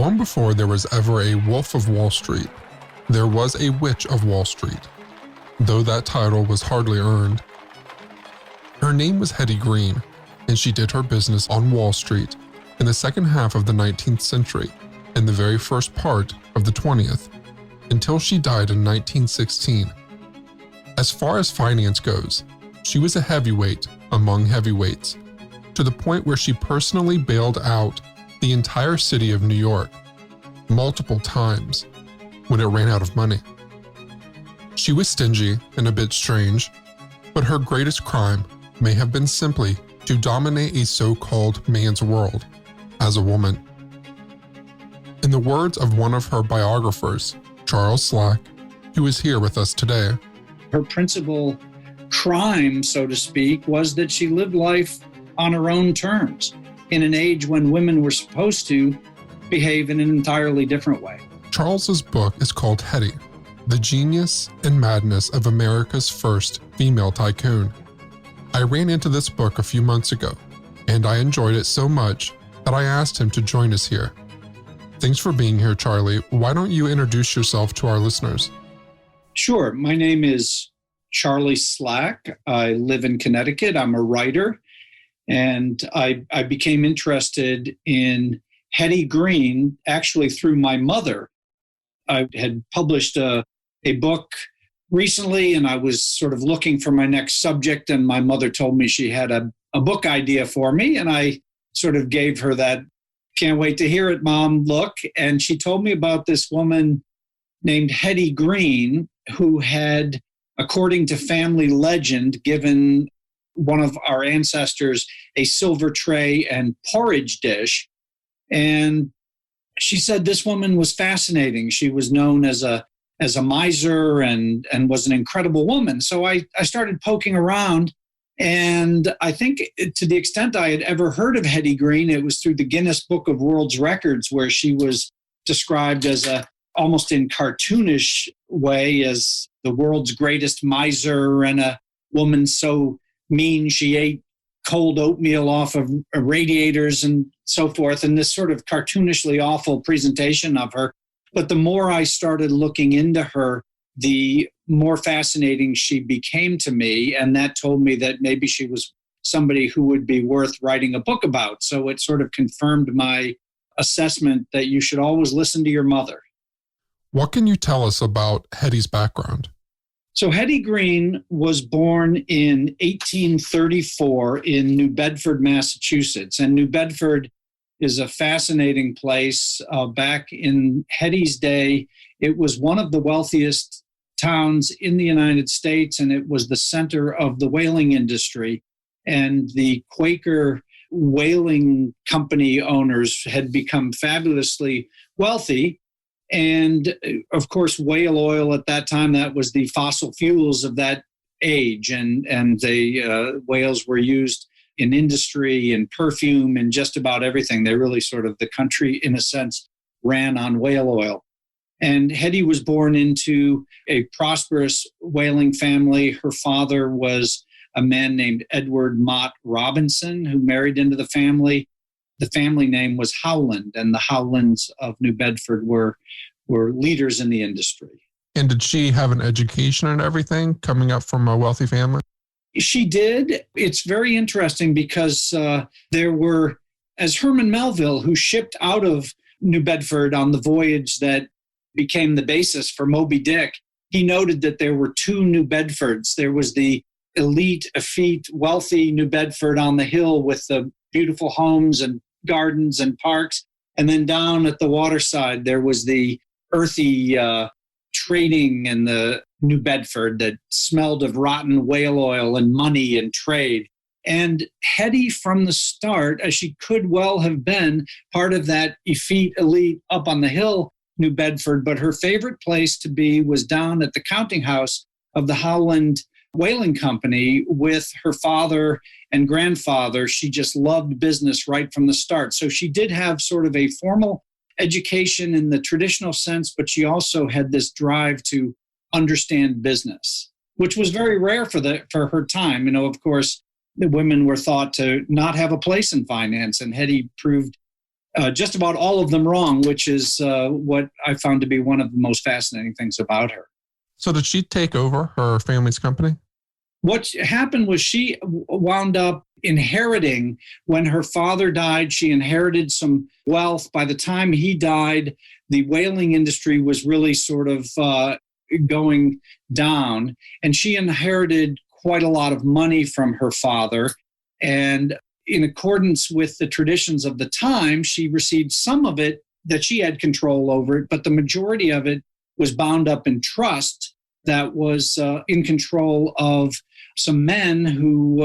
Long before there was ever a Wolf of Wall Street, there was a Witch of Wall Street, though that title was hardly earned. Her name was Hetty Green, and she did her business on Wall Street in the second half of the 19th century and the very first part of the 20th, until she died in 1916. As far as finance goes, she was a heavyweight among heavyweights, to the point where she personally bailed out the entire city of New York multiple times when it ran out of money. She was stingy and a bit strange, but her greatest crime may have been simply to dominate a so-called man's world as a woman. In the words of one of her biographers, Charles Slack, who is here with us today, her principal crime, so to speak, was that she lived life on her own terms in an age when women were supposed to behave in an entirely different way. Charles's book is called Hedy, The Genius and Madness of America's First Female Tycoon. I ran into this book a few months ago, and I enjoyed it so much that I asked him to join us here. Thanks for being here, Charlie. Why don't you introduce yourself to our listeners? Sure. My name is Charlie Slack. I live in Connecticut. I'm a writer. And I became interested in Hetty Green actually through my mother. I had published a book recently, and I was sort of looking for my next subject, and my mother told me she had a book idea for me, and I sort of gave her that, can't wait to hear it, Mom, look. And she told me about this woman named Hetty Green, who had, according to family legend, given one of our ancestors a silver tray and porridge dish. And she said this woman was fascinating. She was known as a miser and was an incredible woman. So I started poking around, and I think to the extent I had ever heard of Hetty Green, it was through the Guinness Book of World Records, where she was described as almost in cartoonish way as the world's greatest miser and a woman so mean she ate cold oatmeal off of radiators and so forth, and this sort of cartoonishly awful presentation of her. But the more I started looking into her, the more fascinating she became to me, and that told me that maybe she was somebody who would be worth writing a book about. So it sort of confirmed my assessment that you should always listen to your mother. What can you tell us about Hetty's background? So Hetty Green was born in 1834 in New Bedford, Massachusetts. And New Bedford is a fascinating place. Back in Hetty's day, it was one of the wealthiest towns in the United States, and it was the center of the whaling industry. And the Quaker whaling company owners had become fabulously wealthy. And of course, whale oil at that time, that was the fossil fuels of that age. And the whales were used in industry and perfume and just about everything. They really sort of, the country, in a sense, ran on whale oil. And Hetty was born into a prosperous whaling family. Her father was a man named Edward Mott Robinson, who married into the family. The family name was Howland, and the Howlands of New Bedford were leaders in the industry. And did she have an education and everything coming up from a wealthy family? She did. It's very interesting because there were, as Herman Melville, who shipped out of New Bedford on the voyage that became the basis for Moby Dick, he noted that there were two New Bedfords. There was the elite, effete, wealthy New Bedford on the hill with the beautiful homes and gardens and parks. And then down at the waterside, there was the earthy trading in the New Bedford that smelled of rotten whale oil and money and trade. And Hetty, from the start, as she could well have been part of that effete elite up on the hill, New Bedford, but her favorite place to be was down at the counting house of the Howland Whaling Company with her father and grandfather. She just loved business right from the start. So she did have sort of a formal education in the traditional sense, but she also had this drive to understand business, which was very rare for her time. You know, of course, the women were thought to not have a place in finance, and Hetty proved just about all of them wrong, which is what I found to be one of the most fascinating things about her. So did she take over her family's company? What happened was she wound up inheriting when her father died. She inherited some wealth. By the time he died, the whaling industry was really sort of going down, and she inherited quite a lot of money from her father. And in accordance with the traditions of the time, she received some of it that she had control over it, but the majority of it was bound up in trust that was in control of some men who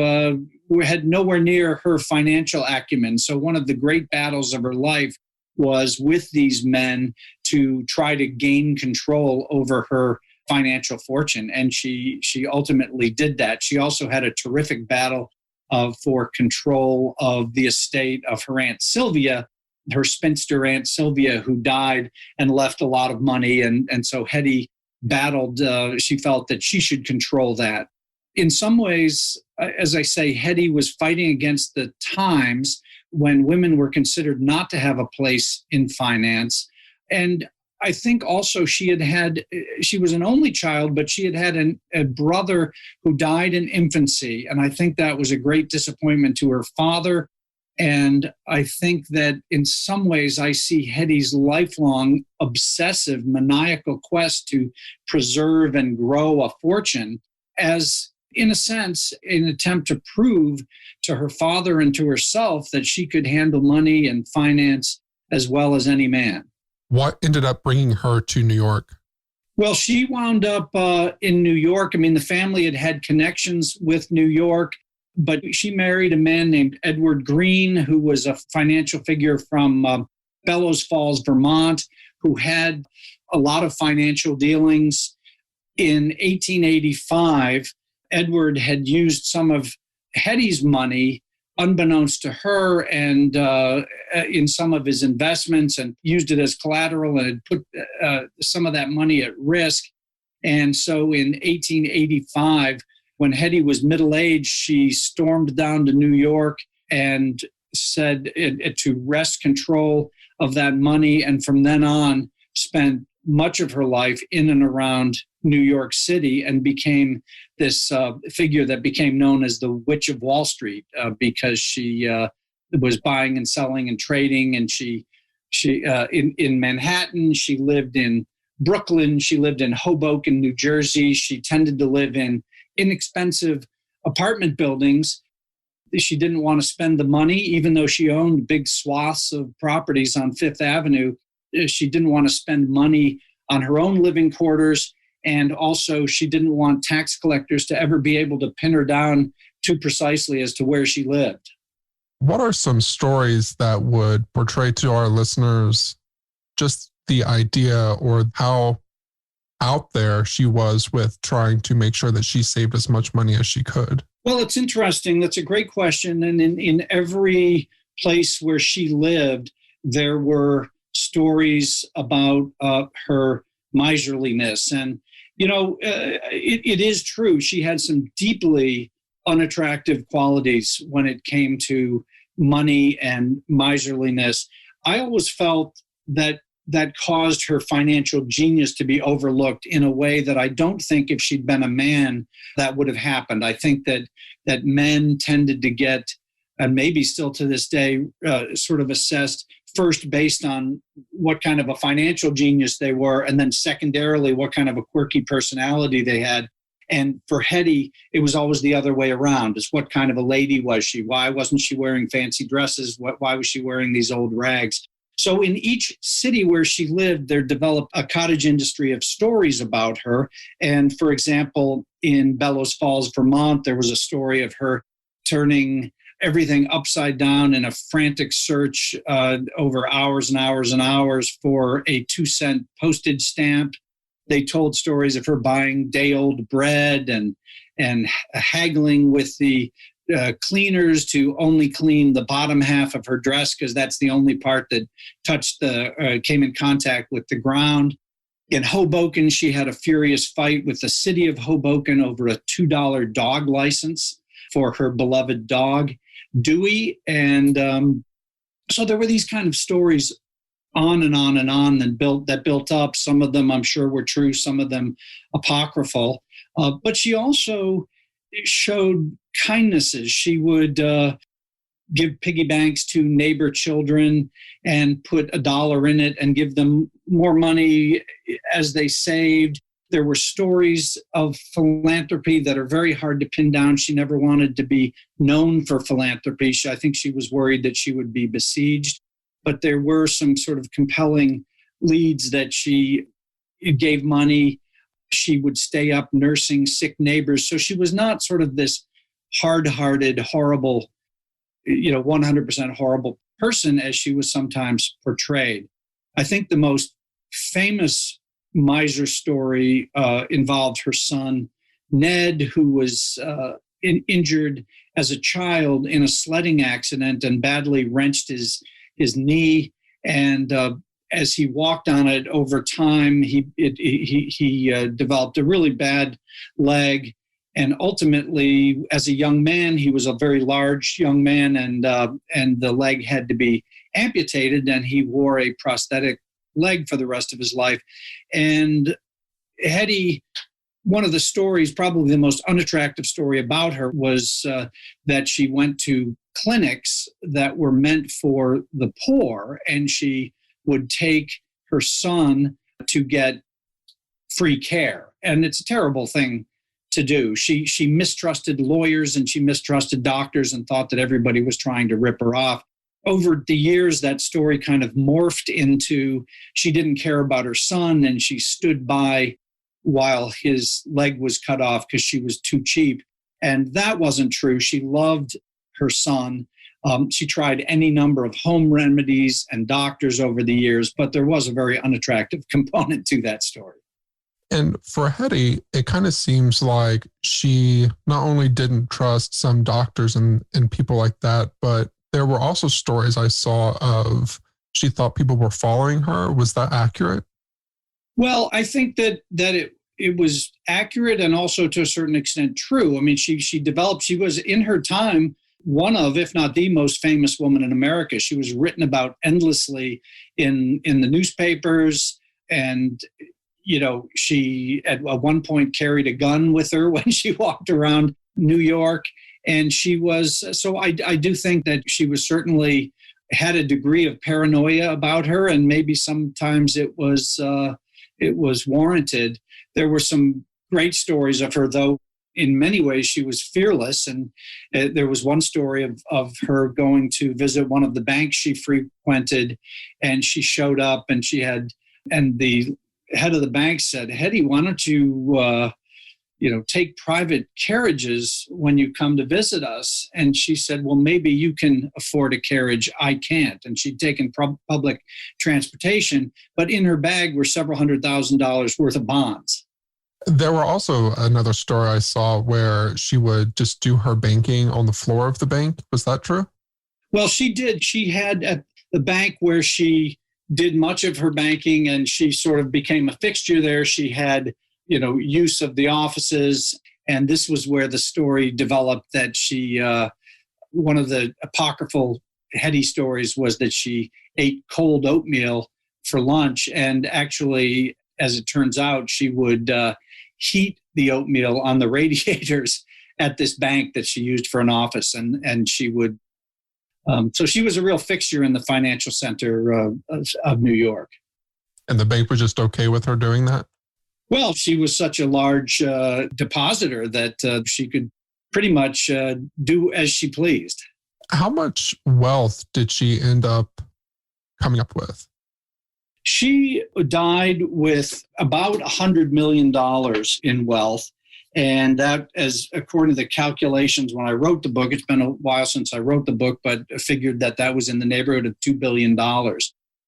had nowhere near her financial acumen. So one of the great battles of her life was with these men to try to gain control over her financial fortune. And she ultimately did that. She also had a terrific battle for control of the estate of her Aunt Sylvia, her spinster Aunt Sylvia, who died and left a lot of money. And so Hedy battled, she felt that she should control that. In some ways, as I say, Hedy was fighting against the times when women were considered not to have a place in finance. And I think also she was an only child, but she had a brother who died in infancy. And I think that was a great disappointment to her father. And I think that in some ways I see Hedy's lifelong obsessive, maniacal quest to preserve and grow a fortune as, in a sense, an attempt to prove to her father and to herself that she could handle money and finance as well as any man. What ended up bringing her to New York? Well, she wound up in New York. I mean, the family had connections with New York, but she married a man named Edward Green, who was a financial figure from Bellows Falls, Vermont, who had a lot of financial dealings. In 1885, Edward had used some of Hedy's money, unbeknownst to her, and in some of his investments, and used it as collateral and had put some of that money at risk. And so in 1885, when Hedy was middle-aged, she stormed down to New York and said to wrest control of that money, and from then on spent much of her life in and around New York City and became this figure that became known as the Witch of Wall Street because she was buying and selling and trading. And she in Manhattan, she lived in Brooklyn, she lived in Hoboken, New Jersey. She tended to live in inexpensive apartment buildings. She didn't want to spend the money, even though she owned big swaths of properties on Fifth Avenue. She didn't want to spend money on her own living quarters. And also, she didn't want tax collectors to ever be able to pin her down too precisely as to where she lived. What are some stories that would portray to our listeners just the idea or how out there she was with trying to make sure that she saved as much money as she could? Well, it's interesting. That's a great question. And in every place where she lived, there were stories about her miserliness. And, you know, it is true. She had some deeply unattractive qualities when it came to money and miserliness. I always felt that caused her financial genius to be overlooked in a way that I don't think if she'd been a man that would have happened. I think that men tended to get, and maybe still to this day, sort of assessed first based on what kind of a financial genius they were, and then secondarily what kind of a quirky personality they had. And for Hedy, it was always the other way around. It's what kind of a lady was she? Why wasn't she wearing fancy dresses? Why was she wearing these old rags? So in each city where she lived, there developed a cottage industry of stories about her. And for example, in Bellows Falls, Vermont, there was a story of her turning everything upside down in a frantic search over hours and hours and hours for a 2-cent postage stamp. They told stories of her buying day-old bread and haggling with the cleaners to only clean the bottom half of her dress because that's the only part that came in contact with the ground. In Hoboken, she had a furious fight with the city of Hoboken over a $2 dog license for her beloved dog, Dewey. And So there were these kind of stories on and on and on that built up. Some of them I'm sure were true, some of them apocryphal. But she also showed kindnesses. She would give piggy banks to neighbor children and put $1 in it and give them more money as they saved. There were stories of philanthropy that are very hard to pin down. She never wanted to be known for philanthropy. I think she was worried that she would be besieged. But there were some sort of compelling leads that she gave money. She would stay up nursing sick neighbors. So she was not sort of this hard-hearted, horrible, 100% horrible person as she was sometimes portrayed. I think the most famous miser story involved her son, Ned, who was injured as a child in a sledding accident and badly wrenched his knee. And as he walked on it over time, he developed a really bad leg. And ultimately, as a young man, he was a very large young man, and the leg had to be amputated, and he wore a prosthetic leg for the rest of his life. And Hedy, one of the stories, probably the most unattractive story about her, was that she went to clinics that were meant for the poor, and she would take her son to get free care. And it's a terrible thing to do. She mistrusted lawyers and she mistrusted doctors and thought that everybody was trying to rip her off. Over the years, that story kind of morphed into she didn't care about her son and she stood by while his leg was cut off because she was too cheap. And that wasn't true. She loved her son. She tried any number of home remedies and doctors over the years, but there was a very unattractive component to that story. And for Hedy, it kind of seems like she not only didn't trust some doctors and people like that, but there were also stories I saw of she thought people were following her. Was that accurate? Well, I think that it was accurate and also to a certain extent true. I mean, she was in her time one of, if not the most famous woman in America. She was written about endlessly in the newspapers, and she at one point carried a gun with her when she walked around New York. And she was, so I do think that she was certainly had a degree of paranoia about her, and maybe sometimes it was warranted. There were some great stories of her, though. In many ways, she was fearless. And there was one story of her going to visit one of the banks she frequented, and she showed up and the head of the bank said, "Hedy, why don't you, take private carriages when you come to visit us?" And she said, "Well, maybe you can afford a carriage. I can't." And she'd taken public transportation, but in her bag were several $100,000 worth of bonds. There were also another story I saw where she would just do her banking on the floor of the bank. Was that true? Well, she did. She had at the bank where she did much of her banking, and she sort of became a fixture there. She had, use of the offices. And this was where the story developed that she, one of the apocryphal Hedy stories was that she ate cold oatmeal for lunch. And actually, as it turns out, she would heat the oatmeal on the radiators at this bank that she used for an office. And she would, so she was a real fixture in the financial center of New York. And the bank was just okay with her doing that? Well, she was such a large depositor that she could pretty much do as she pleased. How much wealth did she end up coming up with? She died with about $100 million in wealth. And that, as according to the calculations when I wrote the book, it's been a while since I wrote the book, but I figured that was in the neighborhood of $2 billion.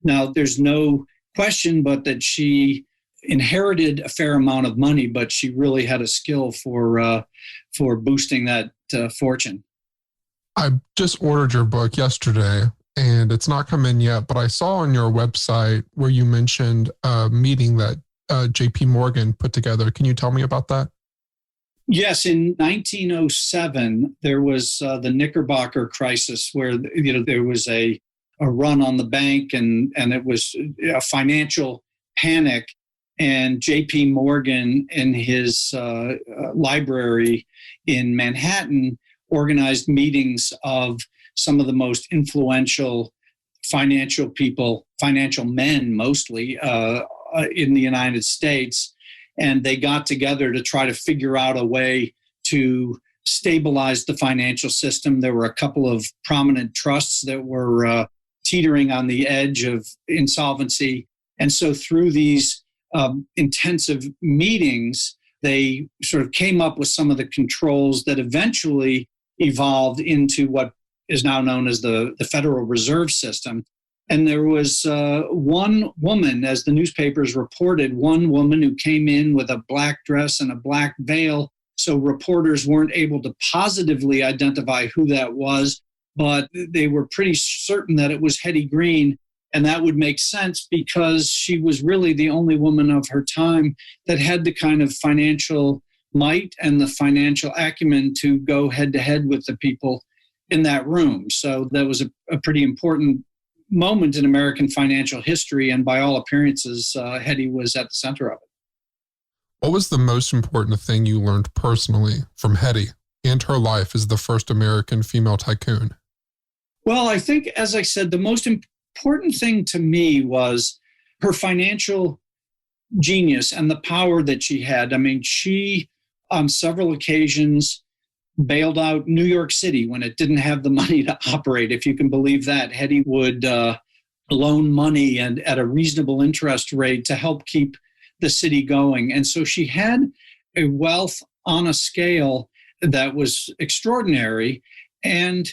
Now, there's no question but that she inherited a fair amount of money, but she really had a skill for boosting that fortune. I just ordered your book yesterday, and it's not come in yet, but I saw on your website where you mentioned a meeting that J.P. Morgan put together. Can you tell me about that? Yes, in 1907, there was the Knickerbocker crisis where there was a a run on the bank, and it was a financial panic. And J.P. Morgan, in his library in Manhattan, organized meetings of some of the most influential financial people, financial men mostly, in the United States. And they got together to try to figure out a way to stabilize the financial system. There were a couple of prominent trusts that were teetering on the edge of insolvency. And so through these intensive meetings, they sort of came up with some of the controls that eventually evolved into what is now known as the Federal Reserve System. And there was one woman, as the newspapers reported, one woman who came in with a black dress and a black veil. So reporters weren't able to positively identify who that was, but they were pretty certain that it was Hetty Green. And that would make sense because she was really the only woman of her time that had the kind of financial might and the financial acumen to go head to head with the people in that room. So that was a pretty important moment in American financial history. And by all appearances, Hedy was at the center of it. What was the most important thing you learned personally from Hedy and her life as the first American female tycoon? Well, I think, as I said, the most important thing to me was her financial genius and the power that she had. I mean, she, on several occasions, bailed out New York City when it didn't have the money to operate, if you can believe that. Hedy would loan money and at a reasonable interest rate to help keep the city going. And so she had a wealth on a scale that was extraordinary. And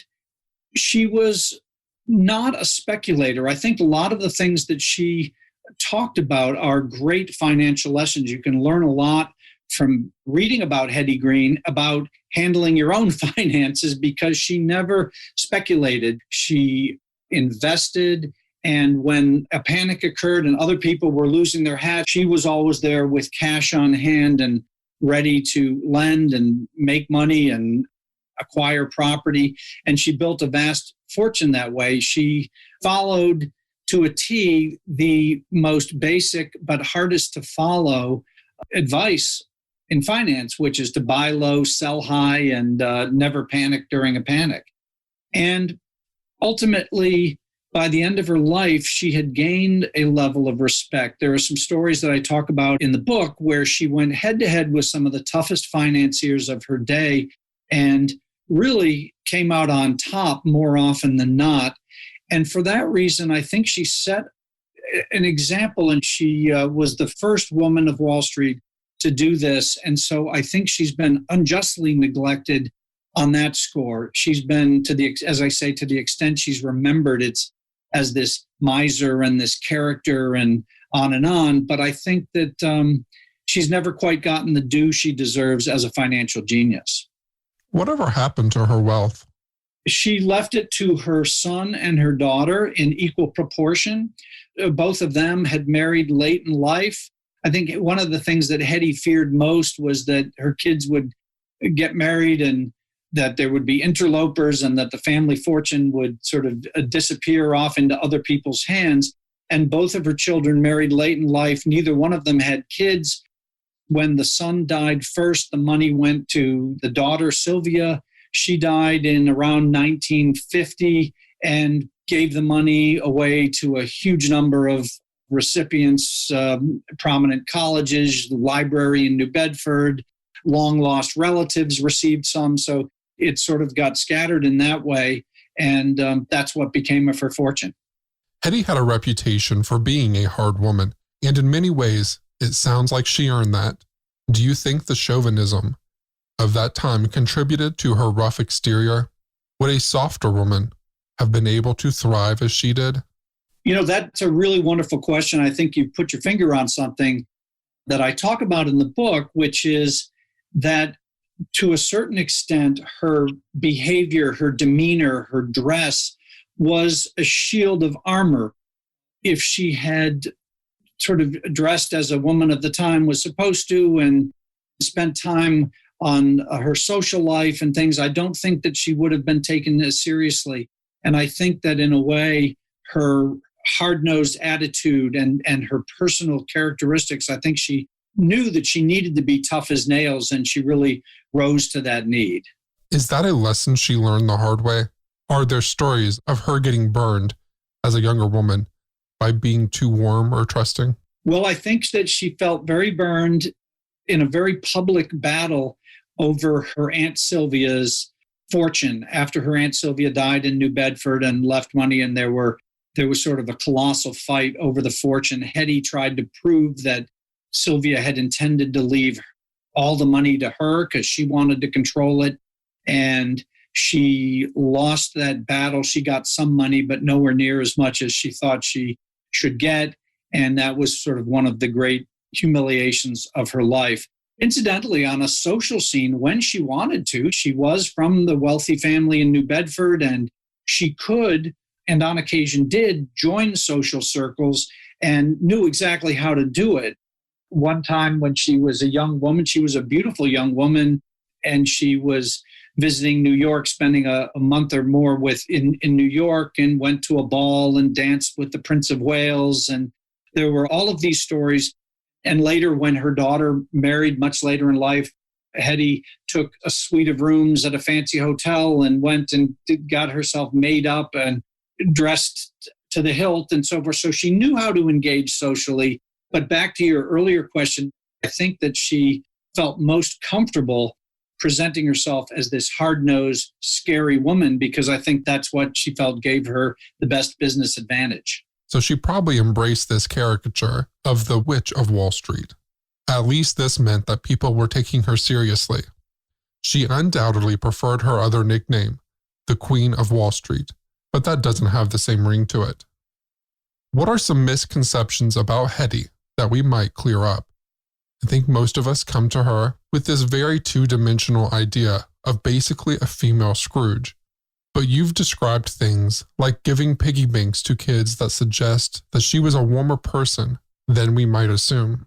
she was not a speculator. I think a lot of the things that she talked about are great financial lessons. You can learn a lot from reading about Hetty Green about handling your own finances because she never speculated. She invested, and when a panic occurred and other people were losing their hats, she was always there with cash on hand and ready to lend and make money and acquire property. And she built a vast fortune that way. She followed to a T the most basic but hardest to follow advice in finance, which is to buy low, sell high, and never panic during a panic. And ultimately, by the end of her life, she had gained a level of respect. There are some stories that I talk about in the book where she went head to head with some of the toughest financiers of her day and really came out on top more often than not. And for that reason, I think she set an example, and she was the first woman of Wall Street to do this. And so I think she's been unjustly neglected on that score. She's been, as I say, to the extent she's remembered, it's as this miser and this character and on. But I think that she's never quite gotten the due she deserves as a financial genius. Whatever happened to her wealth? She left it to her son and her daughter in equal proportion. Both of them had married late in life. I think one of the things that Hedy feared most was that her kids would get married and that there would be interlopers and that the family fortune would sort of disappear off into other people's hands. And both of her children married late in life. Neither one of them had kids. When the son died first, the money went to the daughter, Sylvia. She died in around 1950 and gave the money away to a huge number of recipients, prominent colleges, the library in New Bedford, long-lost relatives received some. So it sort of got scattered in that way, and that's what became of her fortune. Hedy had a reputation for being a hard woman, and in many ways, it sounds like she earned that. Do you think the chauvinism of that time contributed to her rough exterior? Would a softer woman have been able to thrive as she did? You know, that's a really wonderful question. I think you put your finger on something that I talk about in the book, which is that to a certain extent, her behavior, her demeanor, her dress was a shield of armor. If she had sort of dressed as a woman of the time was supposed to and spent time on her social life and things, I don't think that she would have been taken as seriously. And I think that in a way, her hard-nosed attitude and her personal characteristics, I think she knew that she needed to be tough as nails, and she really rose to that need. Is that a lesson she learned the hard way? Are there stories of her getting burned as a younger woman by being too warm or trusting? Well, I think that she felt very burned in a very public battle over her Aunt Sylvia's fortune after her Aunt Sylvia died in New Bedford and left money, and there was sort of a colossal fight over the fortune. Hedy tried to prove that Sylvia had intended to leave all the money to her because she wanted to control it, and she lost that battle. She got some money, but nowhere near as much as she thought she should get, and that was sort of one of the great humiliations of her life. Incidentally, on a social scene, when she wanted to, she was from the wealthy family in New Bedford, and she could, and on occasion did, join social circles and knew exactly how to do it. One time when she was a young woman, she was a beautiful young woman, and she was visiting New York, spending a month or more in New York, and went to a ball and danced with the Prince of Wales. And there were all of these stories. And later, when her daughter married, much later in life, Hedy took a suite of rooms at a fancy hotel and went and got herself made up and dressed to the hilt and so forth. So she knew how to engage socially. But back to your earlier question, I think that she felt most comfortable presenting herself as this hard-nosed, scary woman, because I think that's what she felt gave her the best business advantage. So she probably embraced this caricature of the Witch of Wall Street. At least this meant that people were taking her seriously. She undoubtedly preferred her other nickname, the Queen of Wall Street, but that doesn't have the same ring to it. What are some misconceptions about Hedy that we might clear up? I think most of us come to her with this very two-dimensional idea of basically a female Scrooge. But you've described things like giving piggy banks to kids that suggest that she was a warmer person than we might assume.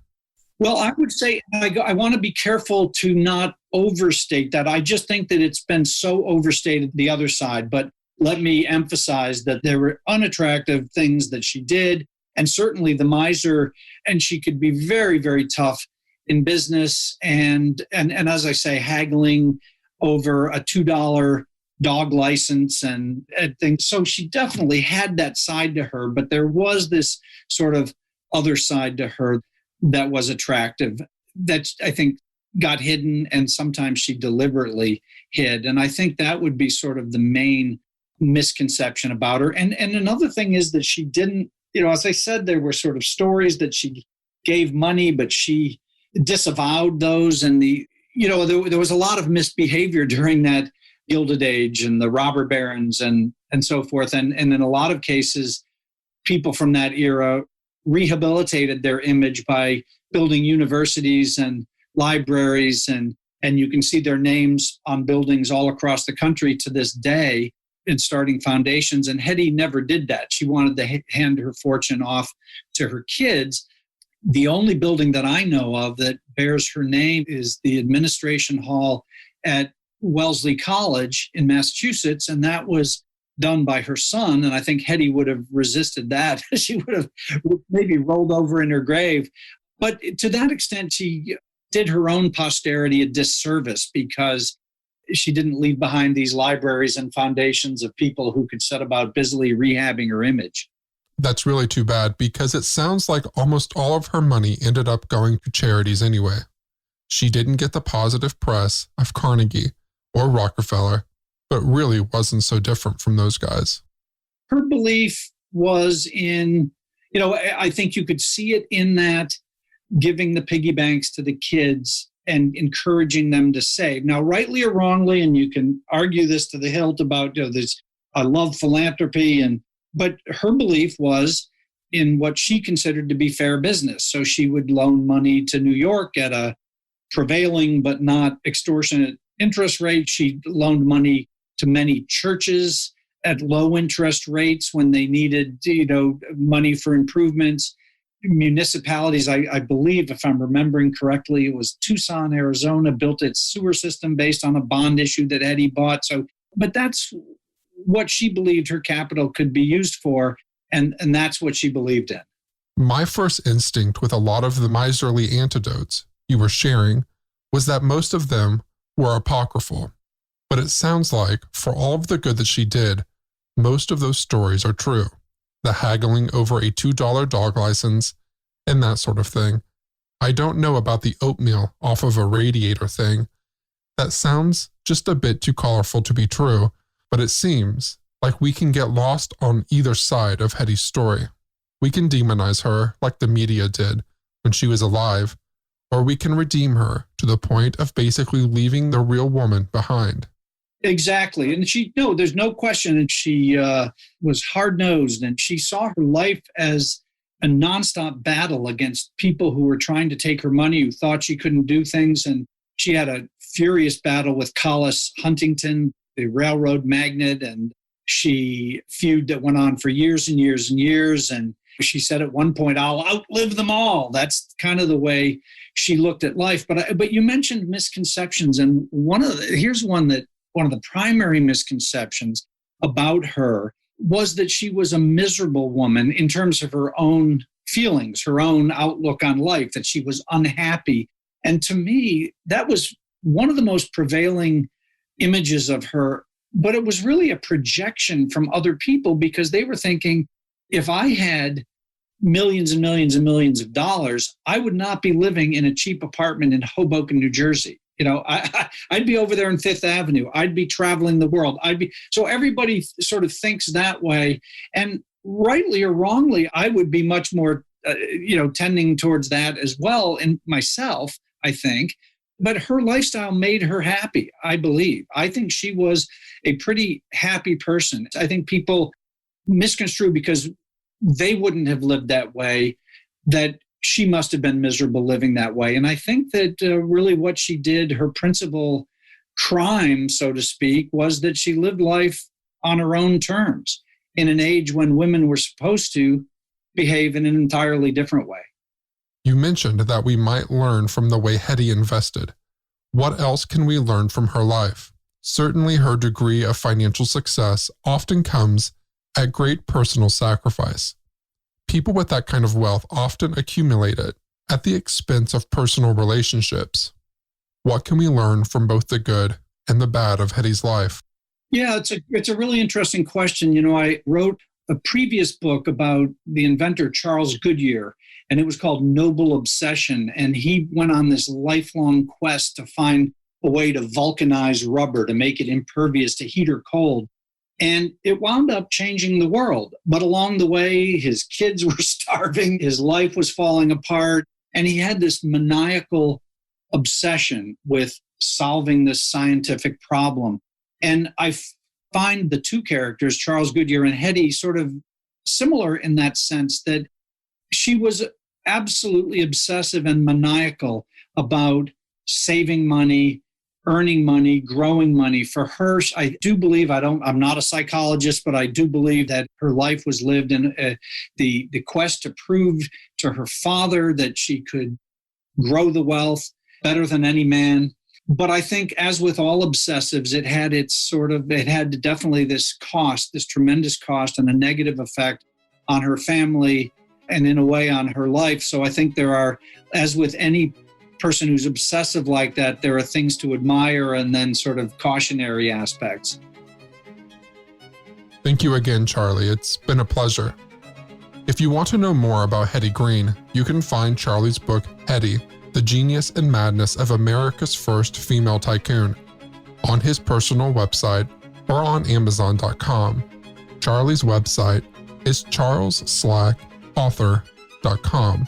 Well, I would say I want to be careful to not overstate that. I just think that it's been so overstated the other side. But let me emphasize that there were unattractive things that she did, and certainly the miser, and she could be very, very tough in business and as I say, haggling over a $2 dog license and things. So she definitely had that side to her, but there was this sort of other side to her that was attractive that I think got hidden, and sometimes she deliberately hid. And I think that would be sort of the main misconception about her. And another thing is that she didn't, as I said, there were sort of stories that she gave money, but she disavowed those. And there was a lot of misbehavior during that Gilded Age and the robber barons and so forth. And in a lot of cases, people from that era rehabilitated their image by building universities and libraries, and you can see their names on buildings all across the country to this day in starting foundations. And Hedy never did that. She wanted to hand her fortune off to her kids. The only building that I know of that bears her name is the administration hall at Wellesley College in Massachusetts, and that was done by her son. And I think Hedy would have resisted that. She would have maybe rolled over in her grave. But to that extent, she did her own posterity a disservice because she didn't leave behind these libraries and foundations of people who could set about busily rehabbing her image. That's really too bad, because it sounds like almost all of her money ended up going to charities anyway. She didn't get the positive press of Carnegie or Rockefeller, but really wasn't so different from those guys. Her belief was in, I think you could see it in that giving the piggy banks to the kids and encouraging them to save. Now, rightly or wrongly, and you can argue this to the hilt about this, I love philanthropy, but her belief was in what she considered to be fair business. So she would loan money to New York at a prevailing but not extortionate interest rate. She loaned money to many churches at low interest rates when they needed, money for improvements. Municipalities, I believe, if I'm remembering correctly, it was Tucson, Arizona, built its sewer system based on a bond issue that Hedy bought. But that's what she believed her capital could be used for. And that's what she believed in. My first instinct with a lot of the miserly antidotes you were sharing was that most of them were apocryphal. But it sounds like, for all of the good that she did, most of those stories are true. The haggling over a $2 dog license and that sort of thing. I don't know about the oatmeal off of a radiator thing. That sounds just a bit too colorful to be true, but it seems like we can get lost on either side of Hedy's story. We can demonize her like the media did when she was alive, or we can redeem her to the point of basically leaving the real woman behind. Exactly. And there's no question. And she was hard-nosed, and she saw her life as a nonstop battle against people who were trying to take her money, who thought she couldn't do things. And she had a furious battle with Collis Huntington, the railroad magnate, and she feud that went on for years and years and years. And she said at one point, "I'll outlive them all." That's kind of the way she looked at life. But you mentioned misconceptions, and here's one of the primary misconceptions about her was that she was a miserable woman in terms of her own feelings, her own outlook on life, that she was unhappy. And to me, that was one of the most prevailing images of her. But it was really a projection from other people, because they were thinking, if I had millions and millions and millions of dollars, I would not be living in a cheap apartment in Hoboken, New Jersey. I'd be over there in Fifth Avenue. I'd be traveling the world. So everybody sort of thinks that way. And rightly or wrongly, I would be much more, tending towards that as well in myself, I think. But her lifestyle made her happy, I believe. I think she was a pretty happy person. I think people misconstrue, because they wouldn't have lived that way, that she must have been miserable living that way. And I think that really what she did, her principal crime, so to speak, was that she lived life on her own terms in an age when women were supposed to behave in an entirely different way. You mentioned that we might learn from the way Hedy invested. What else can we learn from her life? Certainly her degree of financial success often comes at great personal sacrifice. People with that kind of wealth often accumulate it at the expense of personal relationships. What can we learn from both the good and the bad of Hedy's life? Yeah, it's a really interesting question. I wrote a previous book about the inventor Charles Goodyear, and it was called Noble Obsession. And he went on this lifelong quest to find a way to vulcanize rubber, to make it impervious to heat or cold. And it wound up changing the world. But along the way, his kids were starving, his life was falling apart, and he had this maniacal obsession with solving this scientific problem. And I find the two characters, Charles Goodyear and Hedy, sort of similar in that sense, that she was absolutely obsessive and maniacal about saving money, earning money, growing money. For her, I do believe, I'm not a psychologist, but I do believe that her life was lived in the quest to prove to her father that she could grow the wealth better than any man. But I think, as with all obsessives, it had definitely this tremendous cost and a negative effect on her family and in a way on her life. So I think there are, as with any person who's obsessive like that, there are things to admire and then sort of cautionary aspects. Thank you again, Charlie. It's been a pleasure. If you want to know more about Hetty Green, you can find Charlie's book, Hedy, The Genius and Madness of America's First Female Tycoon, on his personal website or on Amazon.com. Charlie's website is charlesslackauthor.com.